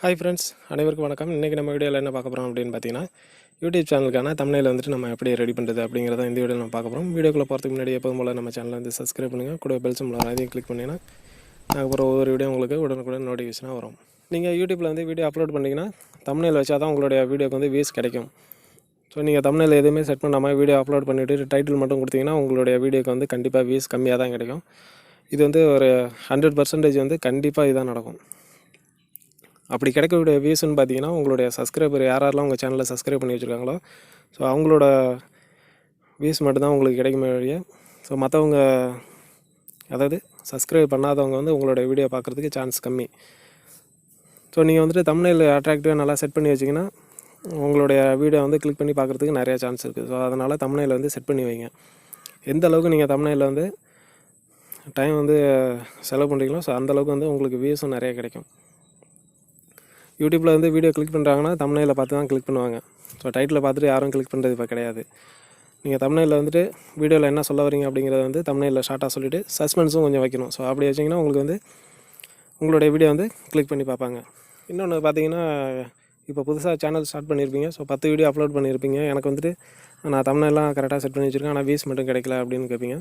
Hi friends, அனைவருக்கும் வணக்கம். இன்றைக்கி நம்ம வீடியோவில் என்ன பார்க்க போகிறோம் அப்படின்னு பார்த்தீங்கன்னா, யூடியூப் சேனலுக்கான தம்ப்நெயில் வந்துட்டு நம்ம எப்படி ரெடி பண்ணுறது அப்படிங்கிறத இந்த வீடியோவில் நம்ம பார்க்க போகிறோம். வீடியோக்குள்ளே போகிறதுக்கு முன்னாடி எப்போதும் போல் நம்ம சேனலை வந்து சப்ஸ்கிரைப் பண்ணுங்கள். கூட பெல் சிம்பல் வரும், அதையும் கிளிக் பண்ணிங்கன்னா நாங்கள் அப்புறம் ஒவ்வொரு வீடியோ உங்களுக்கு உடனுக்குடன் நோட்டிஃபிகேஷனாக வரும். நீங்கள் யூடியூப்பில் வந்து வீடியோ அப்லோட் பண்ணிங்கன்னா தம்ப்நெயில் வச்சா தான் உங்களுடைய வீடியோக்கு வந்து வியூஸ் கிடைக்கும். ஸோ நீங்கள் தம்ப்நெயில் எதுவுமே செட் பண்ணாமல் வீடியோ அப்லோட் பண்ணிவிட்டு டைட்டில் மட்டும் கொடுத்தீங்கன்னா உங்களுடைய வீடியோக்கு வந்து கண்டிப்பாக வியூஸ் கம்மியாக தான் கிடைக்கும். இது வந்து ஒரு 100% வந்து கண்டிப்பாக இதுதான் நடக்கும். அப்படி கிடைக்கக்கூடிய வியூஸ்ன்னு பார்த்தீங்கன்னா, உங்களுடைய சப்ஸ்கிரைபர் யாரெல்லாம் உங்கள் சேனலில் சப்ஸ்கிரைப் பண்ணி வச்சுருக்காங்களோ, ஸோ அவங்களோட வியூஸ் மட்டும்தான் உங்களுக்கு கிடைக்குமே வழிய, ஸோ மற்றவங்க அதாவது சப்ஸ்கிரைப் பண்ணாதவங்க வந்து உங்களோட வீடியோ பார்க்குறதுக்கு சான்ஸ் கம்மி. ஸோ நீங்கள் வந்துட்டு தம்ப்நெயில் அட்ராக்டிவாக நல்லா செட் பண்ணி வச்சிங்கன்னா உங்களுடைய வீடியோ வந்து கிளிக் பண்ணி பார்க்குறதுக்கு நிறையா சான்ஸ் இருக்குது. ஸோ அதனால் தம்ப்நெயில் வந்து செட் பண்ணி வைங்க. எந்த அளவுக்கு நீங்கள் தம்ப்நெயில் வந்து டைம் வந்து செலவு பண்ணுறீங்களோ, ஸோ அந்தளவுக்கு வந்து உங்களுக்கு வியூஸும் நிறைய கிடைக்கும். யூடியூப்பில் வந்து வீடியோ கிளிக் பண்ணுறாங்கன்னா தம்ப்நெயிலை பார்த்து தான் கிளிக் பண்ணுவாங்க. ஸோ டைட்டில் பார்த்துட்டு யாரும் கிளிக் பண்ணுறது இப்போ கிடையாது. நீங்கள் தம்ப்நெயிலில் வந்துட்டு வீடியோவில் என்ன சொல்ல வரீங்க அப்படிங்கிறத வந்து தம்ப்நெயிலில் ஷார்ட்டாக சொல்லிவிட்டு சஸ்பென்ஸும் கொஞ்சம் வைக்கணும். ஸோ அப்படி வச்சிங்கன்னா உங்களுக்கு வந்து உங்களுடைய வீடியோ வந்து கிளிக் பண்ணி பார்ப்பாங்க. இன்னொன்று பார்த்தீங்கன்னா, இப்போ புதுசாக சேனல் ஸ்டார்ட் பண்ணியிருப்பீங்க. ஸோ 10 வீடியோ அப்லோட் பண்ணியிருப்பீங்க. எனக்கு வந்துட்டு நான் தம்ப்நெயிலாம் கரெக்டாக செட் பண்ணி வச்சுருக்கேன், ஆனால் வியூஸ் மட்டும் கிடைக்கல அப்படின்னு கேட்பீங்க.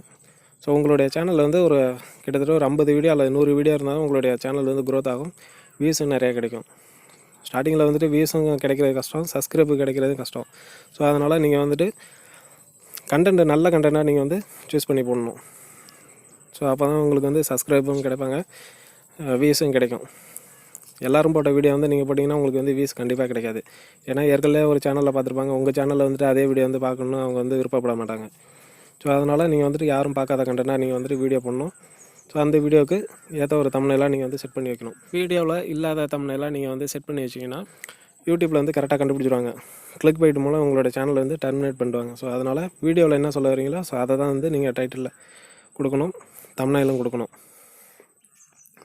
ஸோ உங்களுடைய சேனலில் வந்து ஒரு கிட்டத்தட்ட ஒரு 50 வீடியோ அல்லது 100 வீடியோ இருந்தாலும் உங்களுடைய சேனல் வந்து க்ரோத் ஆகும், வியூஸும் நிறையா கிடைக்கும். ஸ்டார்டிங்கில் வந்துட்டு வியூஸும் கிடைக்கிறது கஷ்டம், சப்ஸ்கிரைபு கிடைக்கிறது கஷ்டம். ஸோ அதனால் நீங்கள் வந்துட்டு கண்டென்ட் நல்ல கண்டென்ட்டாக நீங்கள் வந்து சூஸ் பண்ணி போடணும். ஸோ அப்போ தான் உங்களுக்கு வந்து சப்ஸ்கிரைபும் கிடைப்பாங்க, வியூஸும் கிடைக்கும். எல்லோரும் போட்ட வீடியோ வந்து நீங்கள் போட்டிங்கன்னா உங்களுக்கு வந்து வியூஸ் கண்டிப்பாக கிடைக்காது. ஏன்னா ஏற்கனவே ஒரு சேனலில் பார்த்துருப்பாங்க, உங்கள் சேனலில் வந்துட்டு அதே வீடியோ வந்து பார்க்கணுன்னு அவங்க வந்து விருப்பப்பட மாட்டாங்க. ஸோ அதனால் நீங்கள் வந்துட்டு யாரும் பார்க்காத கண்டென்ட்டாக நீங்கள் வந்துட்டு வீடியோ பண்ணணும். ஸோ அந்த வீடியோவுக்கு ஏற்ற ஒரு தம்ப்நெயிலாக நீங்கள் வந்து செட் பண்ணி வைக்கணும். வீடியோவில் இல்லாத தம்ப்நெயிலாக நீங்கள் வந்து செட் பண்ணி வச்சிங்கன்னா யூடியூப்பில் வந்து கரெக்டாக கண்டுபிடிச்சிருவாங்க. கிளிக் பைட் மூலம் உங்களோட சேனலை வந்து டெர்மினேட் பண்ணுவாங்க. ஸோ அதனால் வீடியோவில் என்ன சொல்ல வரீங்களோ ஸோ அதை தான் வந்து நீங்கள் டைட்டிலில் கொடுக்கணும், தம்ப்நெயிலும் கொடுக்கணும்.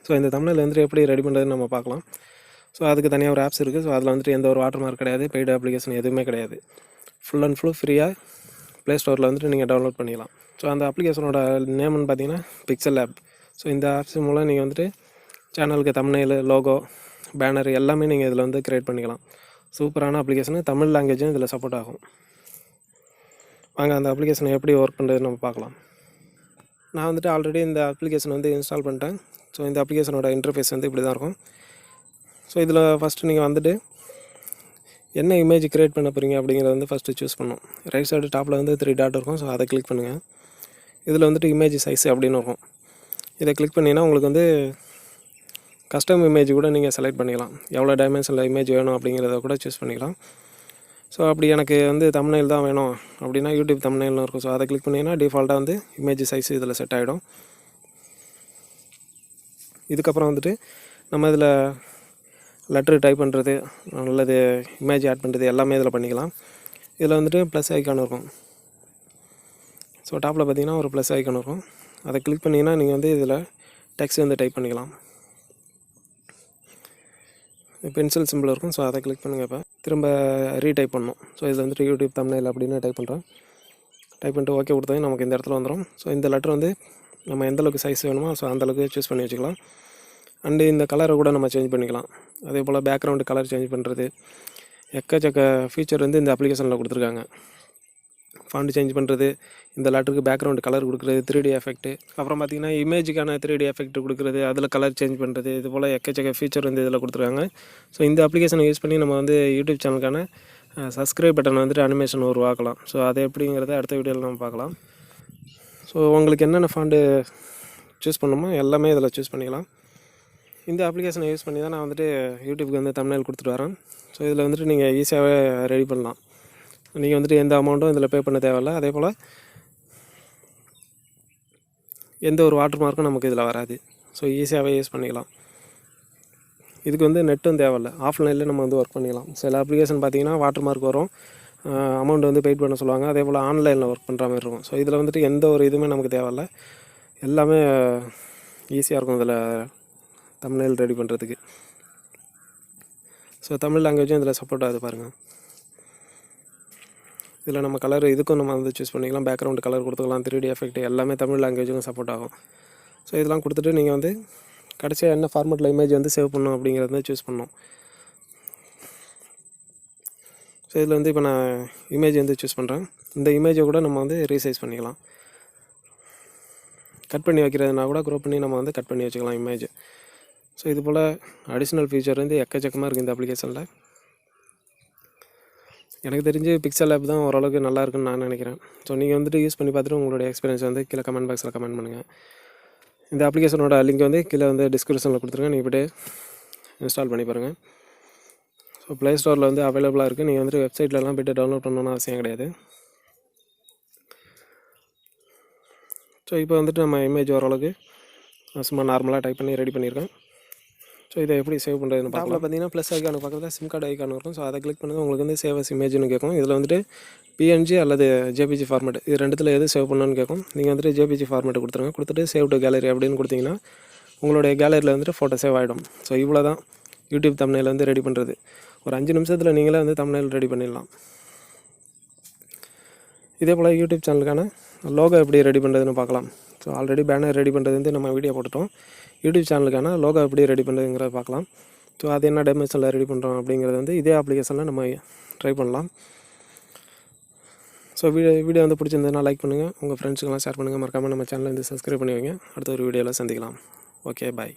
ஸோ இந்த தம்ப்நெயில் வந்துட்டு எப்படி ரெடி பண்ணுறதுன்னு நம்ம பார்க்கலாம். ஸோ அதுக்கு தனியாக ஒரு ஆப்ஸ் இருக்குது. ஸோ அதில் வந்துட்டு எந்த ஒரு வாட்டர் மார்க் கிடையாது, பெய்டு அப்ளிகேஷன் எதுவுமே கிடையாது. ஃபுல் அண்ட் ஃபுல் ஃப்ரீயாக ப்ளே ஸ்டோரில் வந்துட்டு நீங்கள் டவுன்லோட் பண்ணிக்கலாம். ஸோ அந்த அப்ளிகேஷனோட நேம்னு பார்த்தீங்கன்னா பிக்சல் ஆப். ஸோ இந்த ஆப்ஸ் மூலம் நீங்கள் வந்துட்டு சேனலுக்கு தம்ப்நெயில், லோகோ, பேனர் எல்லாமே நீங்கள் இதில் வந்து க்ரியேட் பண்ணிக்கலாம். சூப்பரான அப்ளிகேஷனு, தமிழ் லாங்குவேஜும் இதில் சப்போர்ட் ஆகும். வாங்க அந்த அப்ளிகேஷனை எப்படி ஒர்க் பண்ணுறதுன்னு நம்ம பார்க்கலாம். நான் வந்துட்டு ஆல்ரெடி இந்த அப்ளிகேஷன் வந்து இன்ஸ்டால் பண்ணிட்டேன். ஸோ இந்த அப்ளிகேஷனோட இன்டர்ஃபேஸ் வந்து இப்படி தான் இருக்கும். ஸோ இதில் ஃபஸ்ட்டு நீங்கள் வந்துட்டு என்ன இமேஜ் க்ரியேட் பண்ண போகிறீங்க அப்படிங்கிறத வந்து ஃபஸ்ட்டு சூஸ் பண்ணணும். ரைட் சைடு டாப்பில் வந்து 3 டாட் இருக்கும். ஸோ அதை கிளிக் பண்ணுங்கள். இதில் வந்துட்டு இமேஜ் சைஸ் அப்படின்னு இருக்கும். இதை கிளிக் பண்ணிங்கன்னா உங்களுக்கு வந்து கஸ்டம் இமேஜ் கூட நீங்கள் செலக்ட் பண்ணிக்கலாம். எவ்வளோ டைமென்ஷனில் இமேஜ் வேணும் அப்படிங்கிறத கூட சூஸ் பண்ணிக்கலாம். ஸோ அப்படி எனக்கு வந்து தம்ப்நெயில் தான் வேணும் அப்படின்னா யூடியூப் தம்ப்நெயில்னு இருக்கும். ஸோ அதை கிளிக் பண்ணிங்கன்னா டிஃபால்ட்டாக வந்து இமேஜ் சைஸ் இதில் செட் ஆகிடும். இதுக்கப்புறம் வந்துட்டு நம்ம இதில் லெட்ரு டைப் பண்ணுறது அல்லது இமேஜ் ஆட் பண்ணுறது எல்லாமே இதில் பண்ணிக்கலாம். இதில் வந்துட்டு ப்ளஸ் ஐக்கான் இருக்கும். ஸோ டாப்பில் பார்த்தீங்கன்னா ஒரு ப்ளஸ் ஐக்கான் இருக்கும். அதை கிளிக் பண்ணிங்கன்னா நீங்கள் வந்து இதில் டெக்ஸ்ட் வந்து டைப் பண்ணிக்கலாம். பென்சில் சிம்பிள் இருக்கும். ஸோ அதை கிளிக் பண்ணுங்கள். இப்போ திரும்ப ரீடைப் பண்ணணும். ஸோ இதில் வந்துட்டு யூடியூப் தம்ப்நெயில் அப்படின்னு டைப் பண்ணுறேன். டைப் பண்ணிட்டு ஓகே கொடுத்தது நமக்கு இந்த இடத்துல வந்துடும். ஸோ இந்த லெட்டர் வந்து நம்ம எந்தளவுக்கு சைஸ் வேணுமோ ஸோ அந்தளவுக்கு சூஸ் பண்ணி வச்சுக்கலாம். அண்டு இந்த கலரை கூட நம்ம சேஞ்ச் பண்ணிக்கலாம். அதே போல் பேக்ரவுண்டு கலர் சேஞ்ச் பண்ணுறது, எக்கச்சக்க ஃபீச்சர் வந்து இந்த அப்ளிகேஷனில் கொடுத்துருக்காங்க. ஃபாண்ட் சேஞ்ச் பண்ணுறது, இந்த லெட்டருக்கு பேக்ரவுண்டு கலர் கொடுக்குறது, 3D எஃபெக்ட்டு, அப்புறம் பார்த்திங்கன்னா இமேஜுக்கான 3D எஃபெக்ட் கொடுக்குறது, அதில் கலர் சேஞ்ச் பண்ணுறது, இது போல் எக்கச்சக்க ஃபீச்சர் வந்து இதில் கொடுத்துருக்காங்க. ஸோ இந்த அப்ளிகேஷனை யூஸ் பண்ணி நம்ம வந்து யூடியூப் சேனலுக்கான சப்ஸ்கிரைப் பட்டன் வந்துட்டு அனிமேஷன் உருவாக்கலாம். ஸோ அது எப்படிங்கிறத அடுத்த வீடியோவில் நம்ம பார்க்கலாம். ஸோ உங்களுக்கு என்னென்ன ஃபாண்டு சூஸ் பண்ணணுமோ எல்லாமே இதில் சூஸ் பண்ணிக்கலாம். இந்த அப்ளிகேஷனை யூஸ் பண்ணி தான் நான் வந்துட்டு யூடியூப்க்கு வந்து தம்ப்நெயில் கொடுத்துட்டு வரேன். ஸோ இதில் வந்துட்டு நீங்கள் ஈஸியாகவே ரெடி பண்ணலாம். நீங்கள் வந்துட்டு எந்த அமௌண்ட்டும் இதில் பே பண்ண தேவையில்லை. அதே போல் எந்த ஒரு வாட்டர் மார்க்கும் நமக்கு இதில் வராது. ஸோ ஈஸியாகவே யூஸ் பண்ணிக்கலாம். இதுக்கு வந்து நெட்டும் தேவையில்லை, ஆஃப்லைனில் நம்ம வந்து ஒர்க் பண்ணிக்கலாம். சில அப்ளிகேஷன் பார்த்திங்கன்னா வாட்டர் மார்க் வரும், அமௌண்ட் வந்து பெய்ட் பண்ண சொல்லுவாங்க. அதே போல் ஆன்லைனில் ஒர்க் பண்ணுற மாதிரி இருக்கும். ஸோ இதில் வந்துட்டு எந்த ஒரு இதுவுமே நமக்கு தேவையில்லை, எல்லாமே ஈஸியாக இருக்கும் இதில் தம்ப்நெயில் ரெடி பண்ணுறதுக்கு. ஸோ தமிழ் லாங்குவேஜும் இதில் சப்போர்ட் ஆகுது பாருங்கள். இதில் நம்ம கலர் இதுக்கும் நம்ம வந்து சூஸ் பண்ணிக்கலாம். பேக்ரவுண்டு கலர் கொடுத்துக்கலாம், 3D எஃபெக்ட் எல்லாமே தமிழ் லாங்குவேஜுக்கும் சப்போர்ட் ஆகும். ஸோ இதெல்லாம் கொடுத்துட்டு நீங்கள் வந்து கடைசியாக என்ன ஃபார்மெட்டில் இமேஜ் வந்து சேவ் பண்ணணும் அப்படிங்கிறத சூஸ் பண்ணணும். ஸோ இதில் வந்து இப்போ நான் இமேஜ் வந்து சூஸ் பண்ணுறேன். இந்த இமேஜை கூட நம்ம வந்து ரீசைஸ் பண்ணிக்கலாம். கட் பண்ணி வைக்கிறதுனா கூட க்ரோப் பண்ணி நம்ம வந்து கட் பண்ணி வச்சுக்கலாம் இமேஜ். ஸோ இது போல் அடிஷ்னல் ஃபீச்சர் வந்து எக்கச்சக்கமாக இருக்குது இந்த அப்ளிகேஷனில். எனக்கு தெரிஞ்சு பிக்சல் ஆப் தான் ஓரளவுக்கு நல்லா இருக்குன்னு நான் நினைக்கிறேன். ஸோ நீங்கள் வந்துட்டு யூஸ் பண்ணி பார்த்துட்டு உங்களுடைய எக்ஸ்பீரியன்ஸ் வந்து கீழே கமெண்ட் பாக்ஸில் கமெண்ட் பண்ணுங்கள். இந்த அப்ளிகேஷனோட லிங்க் வந்து கீழே வந்து டிஸ்கிரிப்ஷனில் கொடுத்துருங்க. நீங்கள் போய்ட்டு இன்ஸ்டால் பண்ணி பாருங்கள். ஸோ ப்ளே ஸ்டோரில் வந்து அவைலபிளாக இருக்குது. நீங்கள் வந்துட்டு வெப்சைட்லலாம் போய்ட்டு டவுன்லோட் பண்ணணும்னு அவசியம் கிடையாது. ஸோ இப்போ வந்துட்டு நம்ம இமேஜ் ஓரளவுக்கு சும்மா நார்மலாக டைப் பண்ணி ரெடி பண்ணியிருக்கேன். ஸோ இதை எப்படி சேவ் பண்ணுறதுன்னு பார்க்கலாம். பார்த்தீங்கன்னா ப்ளஸ் ஐக்கானு பக்கத்தில் சிம் கார்டு ஐக்கான் இருக்கும். ஸோ அதை கிளிக் பண்ணி உங்களுக்கு வந்து சேவ் அஸ் இமேஜ்னு கேட்கும். இதில் வந்துட்டு PNG அல்லது JPG ஃபார்மேட் இது ரெண்டுத்தில் எது சேவ் பண்ணணும்னு கேட்கும். நீங்கள் வந்துட்டு JPG ஃபார்மேட் கொடுத்துருங்க. கொடுத்துட்டு சேவ் டு கேலரி அப்படின்னு கொடுத்தீங்கன்னா உங்களுடைய கேலரியில் வந்துட்டு ஃபோட்டோ சேவ் ஆகிடும். ஸோ இவ்வளோ தான் யூடியூப் தம்ப்நெயில் வந்து ரெடி பண்ணுறது. ஒரு 5 நிமிஷத்தில் நீங்களே வந்து தம்ப்நெயில் ரெடி பண்ணிடலாம். இதே போல் யூடியூப் சேனலுக்கான லோகோ எப்படி ரெடி பண்ணுறதுன்னு பார்க்கலாம். ஸோ ஆல்ரெடி பேனர் ரெடி பண்ணுறது வந்து நம்ம வீடியோ போட்டுட்டோம். யூடியூப் சேனலுக்கான லோகோ எப்படி ரெடி பண்ணுறதுங்கிறத பார்க்கலாம். ஸோ அது என்ன டைமென்ஷனில் ரெடி பண்ணுறோம் அப்படிங்கிறது வந்து இதே அப்ளிகேஷனில் நம்ம ட்ரை பண்ணலாம். ஸோ வீடியோ வந்து பிடிச்சிருந்ததுன்னா லைக் பண்ணுங்கள், உங்கள் ஃப்ரெண்ட்ஸுக்கெல்லாம் ஷேர் பண்ணுங்கள். மறக்காமல் நம்ம சேனலை வந்து சப்ஸ்கிரைப் பண்ணி வைங்க. அடுத்த ஒரு வீடியோவில் சந்திக்கலாம். ஓகே, பாய்.